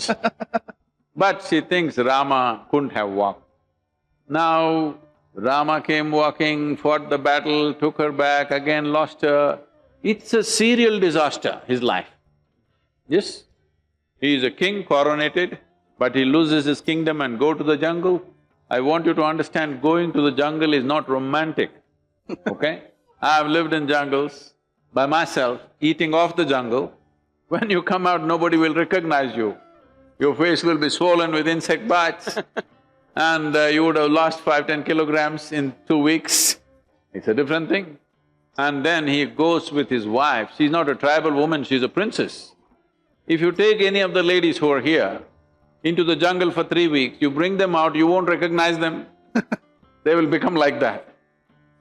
walks. But she thinks Rama couldn't have walked. Now, Rama came walking, fought the battle, took her back, again lost her. It's a serial disaster, his life. Yes, he is a king coronated, but he loses his kingdom and go to the jungle. I want you to understand, going to the jungle is not romantic, okay? I've lived in jungles by myself, eating off the jungle. When you come out, nobody will recognize you. Your face will be swollen with insect bites and you would have lost 5–10 kilograms in 2 weeks. It's a different thing. And then he goes with his wife. She's not a tribal woman, she's a princess. If you take any of the ladies who are here into the jungle for 3 weeks, you bring them out, you won't recognize them. They will become like that.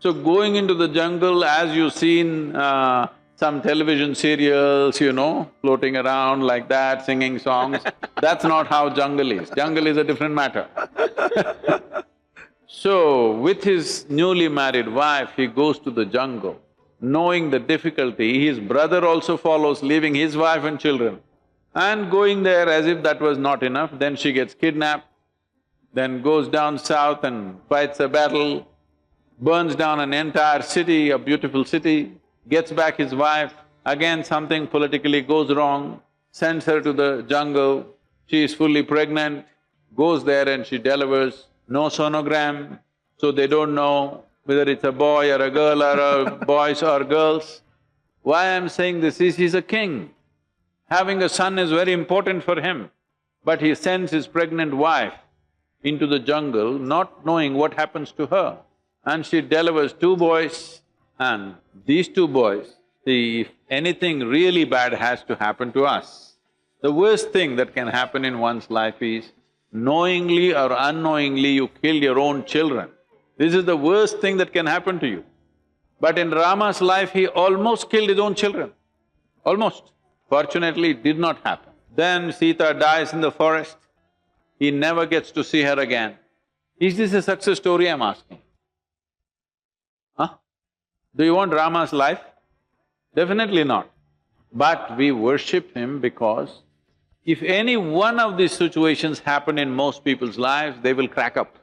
So going into the jungle, as you've seen some television serials, floating around like that, singing songs, that's not how jungle is. Jungle is a different matter. So, with his newly married wife, he goes to the jungle, knowing the difficulty. His brother also follows, leaving his wife and children. And going there as if that was not enough, then she gets kidnapped, then goes down south and fights a battle, burns down an entire city, a beautiful city, gets back his wife, again something politically goes wrong, sends her to the jungle, she is fully pregnant, goes there and she delivers, no sonogram, so they don't know whether it's a boy or a girl or boys or girls. Why I'm saying this is, he's a king. Having a son is very important for him, but he sends his pregnant wife into the jungle not knowing what happens to her. And she delivers 2 boys, and these 2 boys, see, if anything really bad has to happen to us, the worst thing that can happen in one's life is knowingly or unknowingly you kill your own children. This is the worst thing that can happen to you. But in Rama's life, he almost killed his own children, almost. Fortunately, it did not happen. Then Sita dies in the forest, he never gets to see her again. Is this a success story, I'm asking? Huh? Do you want Rama's life? Definitely not. But we worship him because if any one of these situations happen in most people's lives, they will crack up.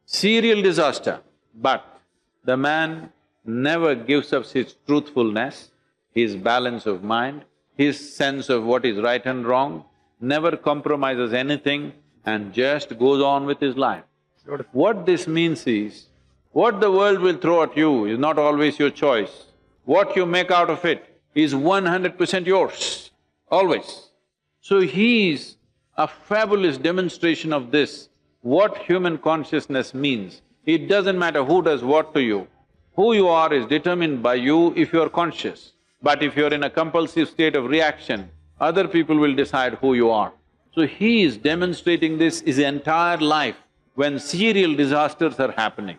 Serial disaster, but the man never gives up his truthfulness, his balance of mind, his sense of what is right and wrong, never compromises anything and just goes on with his life. What this means is, what the world will throw at you is not always your choice. What you make out of it is 100% yours, always. So he is a fabulous demonstration of this, what human consciousness means. It doesn't matter who does what to you. Who you are is determined by you if you are conscious. But if you're in a compulsive state of reaction, other people will decide who you are. So he is demonstrating this his entire life when serial disasters are happening.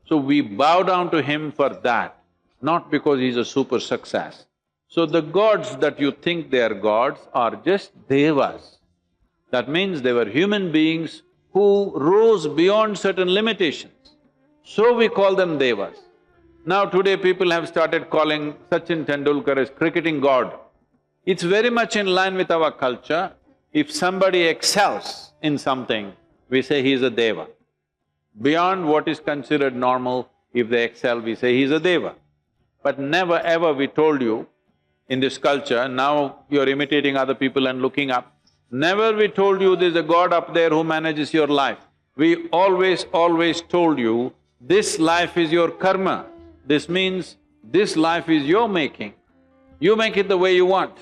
So we bow down to him for that, not because he's a super success. So the gods that you think they are gods are just devas. That means they were human beings who rose beyond certain limitations. So we call them devas. Now today people have started calling Sachin Tendulkar as cricketing god. It's very much in line with our culture. If somebody excels in something, we say he is a deva. Beyond what is considered normal, if they excel, we say he is a deva. But never ever we told you in this culture, now you're imitating other people and looking up, never we told you there's a god up there who manages your life. We always told you, this life is your karma. This means this life is your making. You make it the way you want.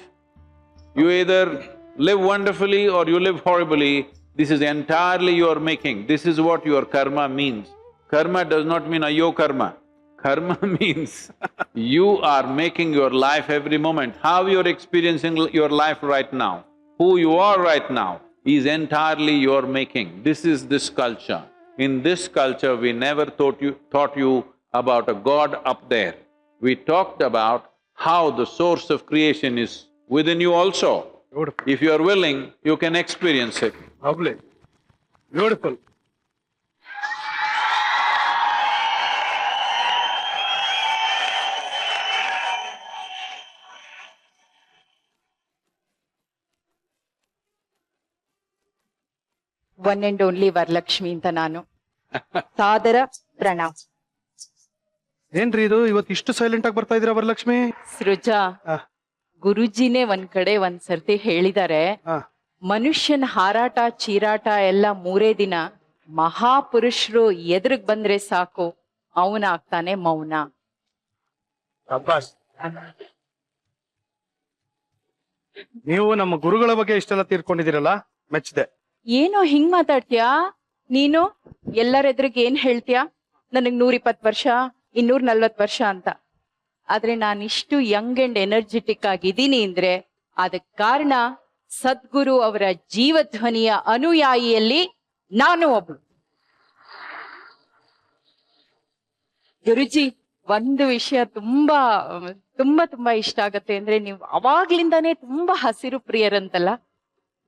You either live wonderfully or you live horribly, this is entirely your making. This is what your karma means. Karma does not mean ayo karma. Karma means you are making your life every moment. How you're experiencing your life right now, who you are right now, is entirely your making. This is this culture. In this culture, we never taught you about a god up there. We talked about how the source of creation is within you also. Beautiful. If you are willing, you can experience it. Lovely. Beautiful. One and only Varalakshmi ಅಂತ ನಾನು. ಸಾದರ ಪ್ರಣಾಮ್. ಏನ್ರಿ ಇದು ಇವತ್ತು ಇಷ್ಟು silent ಆಗಿ ಬರ್ತಾ ಇದೀರಾ ವರಲಕ್ಷ್ಮಿ? ಸೃಜಾ, ಆ, ಗುರುಜಿನೇ ಒಂದ್ ಕಡೆ ಒಂದ್ ಸರ್ತಿ ಹೇಳಿದ್ದಾರೆ, ಆ, ಮನುಷ್ಯನ ಹಾರಾಟ ಚೀರಾಟ ಎಲ್ಲ 3 ದಿನ, ಮಹಾಪುರುಷರು ಎದುರುಗ್ ಬಂದ್ರೆ ಸಾಕು ಅವನ ಆಗ್ತಾನೆ ಮೌನ. ನೀವು ನಮ್ಮ ಗುರುಗಳ ಬಗ್ಗೆ ಇಷ್ಟೆಲ್ಲ ತೀರ್ಕೊಂಡಿದ್ದೀರಲ್ಲ, ಮೆಚ್ಚಿದೆ. ಏನೋ ಹಿಂಗ್ ಮಾತಾಡ್ತೀಯಾ ನೀನು? ಎಲ್ಲರ ಎದುರಿಗೆ ಏನ್ ಹೇಳ್ತೀಯಾ? ನನಗ್ 120 ವರ್ಷ, 240 ವರ್ಷ ಅಂತ. ಆದ್ರೆ ನಾನಿಷ್ಟು ಯಂಗ್ ಅಂಡ್ ಎನರ್ಜೆಟಿಕ್ ಆಗಿದ್ದೀನಿ ಅಂದ್ರೆ ಅದಕ್ ಕಾರಣ ಸದ್ಗುರು ಅವರ ಜೀವಧ್ವನಿಯ ಅನುಯಾಯಿಯಲ್ಲಿ ನಾನು ಒಬ್ಳು. ಗುರುಜಿ, ಒಂದು ವಿಷಯ ತುಂಬಾ ತುಂಬಾ ತುಂಬಾ ಇಷ್ಟ ಆಗತ್ತೆ ಅಂದ್ರೆ, ನೀವು ಅವಾಗ್ಲಿಂದಾನೇ ತುಂಬಾ ಹಸಿರು ಪ್ರಿಯರಂತಲ್ಲ.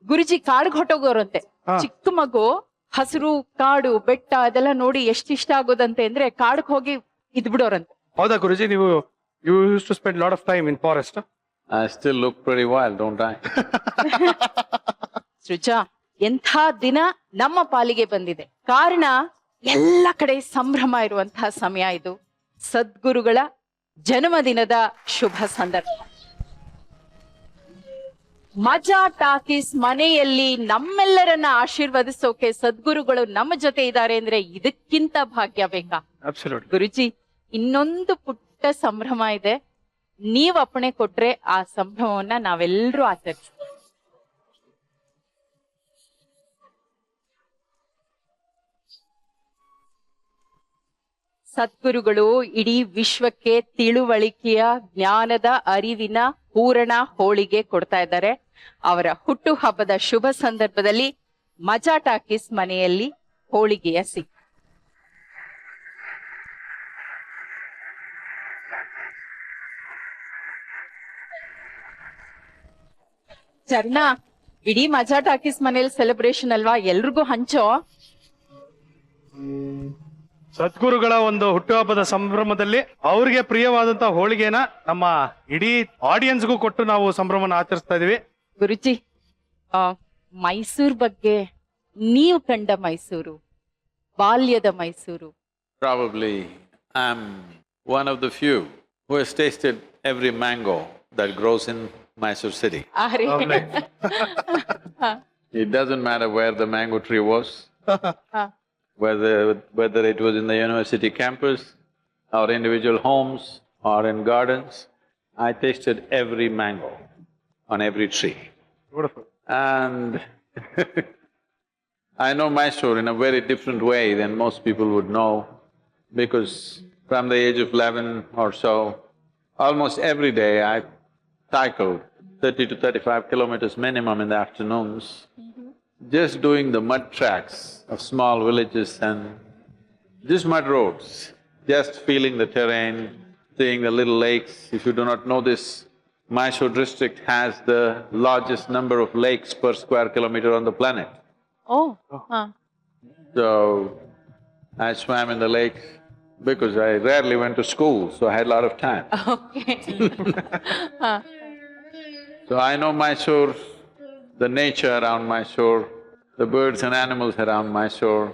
ಗುರುಜಿ ಕಾಡ್ಗೆ ಹೊಟ್ಟೋಗೋರಂತೆ. ಚಿಕ್ಕ ಮಗು ಹಸಿರು ಕಾಡು ಬೆಟ್ಟ ಅದೆಲ್ಲ ನೋಡಿ ಎಷ್ಟು ಇಷ್ಟ ಆಗೋದಂತೆ ಅಂದ್ರೆ ಕಾಡ್ಗೆ ಹೋಗಿ ಇದ್ಬಿಡೋರಂತೆ. ಹೌದಾ ಗುರುಜಿ? ನೀವು you used to spend lot of time in forest. I still look pretty wild, don't I? Srija, ಎಂಥ ದಿನ ನಮ್ಮ ಪಾಲಿಗೆ ಬಂದಿದೆ. ಕಾರಣ ಎಲ್ಲ ಕಡೆ ಸಂಭ್ರಮ ಇರುವಂತಹ ಸಮಯ ಇದು. ಸದ್ಗುರುಗಳ ಜನ್ಮದಿನದ ಶುಭ ಸಂದರ್ಭ. ಮಜಾ ಟಾಕೀಸ್ ಮನೆಯಲ್ಲಿ ನಮ್ಮೆಲ್ಲರನ್ನ ಆಶೀರ್ವದಿಸೋಕೆ ಸದ್ಗುರುಗಳು ನಮ್ಮ ಜೊತೆ ಇದ್ದಾರೆ ಅಂದ್ರೆ ಇದಕ್ಕಿಂತ ಭಾಗ್ಯ ಬೇಕಾ? ಅಬ್ಸಲ್ಯೂಟ್ಲಿ. ಗುರುಜಿ, ಇನ್ನೊಂದು ಪುಟ್ಟ ಸಂಭ್ರಮ ಇದೆ. ನೀವ್ ಅಪ್ಪಣೆ ಕೊಟ್ರೆ ಆ ಸಂಭ್ರಮವನ್ನ ನಾವೆಲ್ಲರೂ ಆಚರಿಸ್ತೀವಿ. ಸದ್ಗುರುಗಳು ಇಡೀ ವಿಶ್ವಕ್ಕೆ ತಿಳುವಳಿಕೆಯ, ಜ್ಞಾನದ, ಅರಿವಿನ ಪೂರ್ಣ ಹೋಳಿಗೆ ಕೊಡ್ತಾ ಇದ್ದಾರೆ. ಅವರ ಹುಟ್ಟು ಹಬ್ಬದ ಶುಭ ಸಂದರ್ಭದಲ್ಲಿ ಮಜಾ ಟಾಕೀಸ್ ಮನೆಯಲ್ಲಿ ಹೋಳಿಗೆಯ ಸಿಹಿ. ಚರ್ಣ, ಇಡೀ ಮಜಾ ಟಾಕೀಸ್ ಮನೇಲಿ ಸೆಲೆಬ್ರೇಷನ್ ಅಲ್ವಾ, ಎಲ್ರಿಗೂ ಹಂಚೋ. ಸದ್ಗುರುಗಳ ಒಂದು ಹುಟ್ಟುಹಬ್ಬದ ಸಂಭ್ರಮದಲ್ಲಿ ಅವ್ರಿಗೆ ಪ್ರಿಯವಾದಂತಹ ಹೋಳಿಗೆನ ನಮ್ಮ ಇಡೀ ಆಡಿಯನ್ಸ್ಗೂ ಕೊಟ್ಟು ನಾವು ಸಂಭ್ರಮನ ಆಚರಿಸ್ತಾ ಇದೀವಿ. ಗುರುಜಿ, ಮೈಸೂರ್ ಬಗ್ಗೆ, ನೀವು ಕಂಡ ಮೈಸೂರು, ಬಾಲ್ಯದ Mysuru. Probably I'm one of the few who has tasted every mango that grows in Mysore city. ಅರೆ, It doesn't matter where the mango tree was, ಹಾ. whether it was in the university campus or individual homes or in gardens. I tasted every mango on every tree. Beautiful. And I know Mysore in a very different way than most people would know, because from the age of 11 or so, almost every day I cycled 30 to 35 kilometers minimum in the afternoons, just doing the mud tracks of small villages and just mud roads, just feeling the terrain, seeing the little lakes. If you do not know this, Mysore district has the largest number of lakes per square kilometer on the planet. ಓ, ಹಾ. So, I swam in the lakes because I rarely went to school, so I had a lot of time. Okay. So I know Mysore, the nature around Mysore, the birds and animals around Mysore,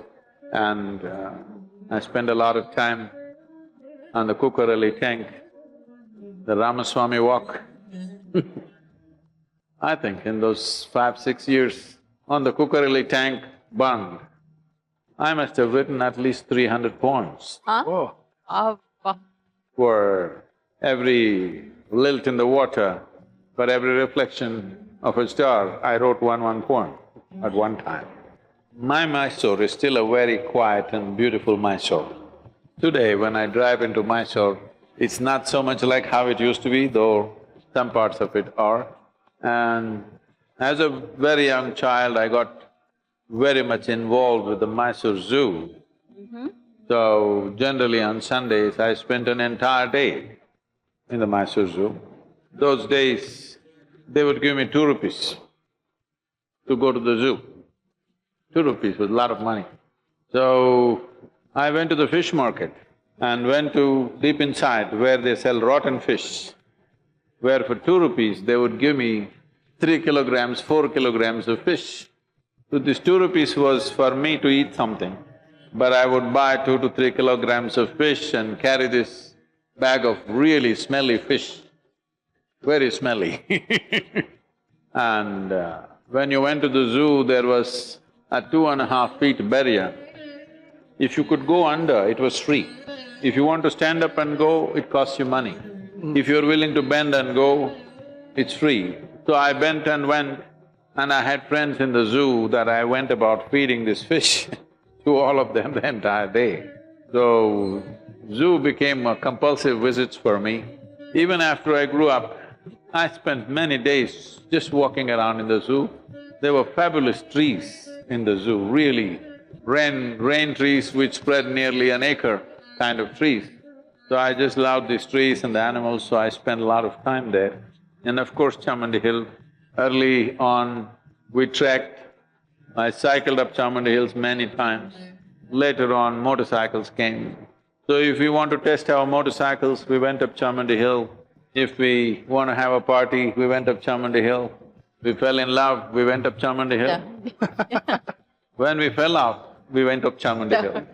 and I spend a lot of time on the Kukarali tank, the Ramaswamy walk. I think in those 5-6 years on the Kukarali tank bund, I must have written at least 300 poems. Oh. ಅಬ್ಬಾ. For every lilt in the water, for every reflection of a star, I wrote one poem at one time. My Mysore is still a very quiet and beautiful Mysore. Today, when I drive into Mysore, it's not so much like how it used to be, though some parts of it are. And as a very young child, I got very much involved with the Mysore Zoo. So, generally on Sundays, I spent an entire day in the Mysore Zoo. Those days, they would give me 2 rupees to go to the zoo. 2 rupees was a lot of money. So, I went to the fish market and went to deep inside where they sell rotten fish, where for 2 rupees they would give me 3 kilograms, 4 kilograms of fish. So this 2 rupees was for me to eat something, but I would buy 2 to 3 kilograms of fish and carry this bag of really smelly fish, very smelly. And when you went to the zoo, there was a 2.5 feet barrier. If you could go under, it was free. If you want to stand up and go, it costs you money. If you're willing to bend and go, it's free. So I bent and went, and I had friends in the zoo that I went about feeding this fish to all of them the entire day. So, zoo became a compulsive visits for me. Even after I grew up, I spent many days just walking around in the zoo. There were fabulous trees in the zoo, really rain trees which spread nearly an acre kind of trees. So I just loved these trees and the animals, so I spent a lot of time there. And of course, Chamundi Hill, early on we trekked. I cycled up Chamundi Hills many times. Later on, motorcycles came. So if we want to test our motorcycles, we went up Chamundi Hill. If we want to have a party, we went up Chamundi Hill. We fell in love, we went up Chamundi Hill. When we fell off, we went up Chamundi Hill.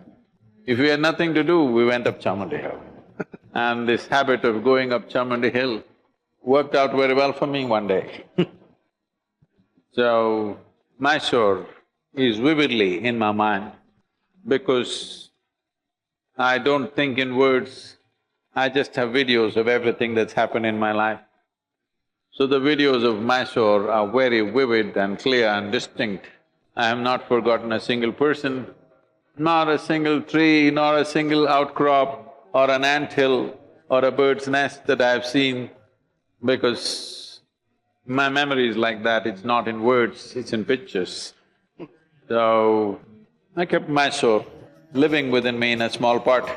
If we had nothing to do, we went up Chamundi Hill. And this habit of going up Chamundi Hill worked out very well for me one day. So, Mysore is vividly in my mind because I don't think in words, I just have videos of everything that's happened in my life. So the videos of Mysore are very vivid and clear and distinct. I have not forgotten a single person, not a single tree, nor a single outcrop or an anthill or a bird's nest that I have seen, because my memory is like that, it's not in words, it's in pictures. So, I kept Mysore living within me in a small part.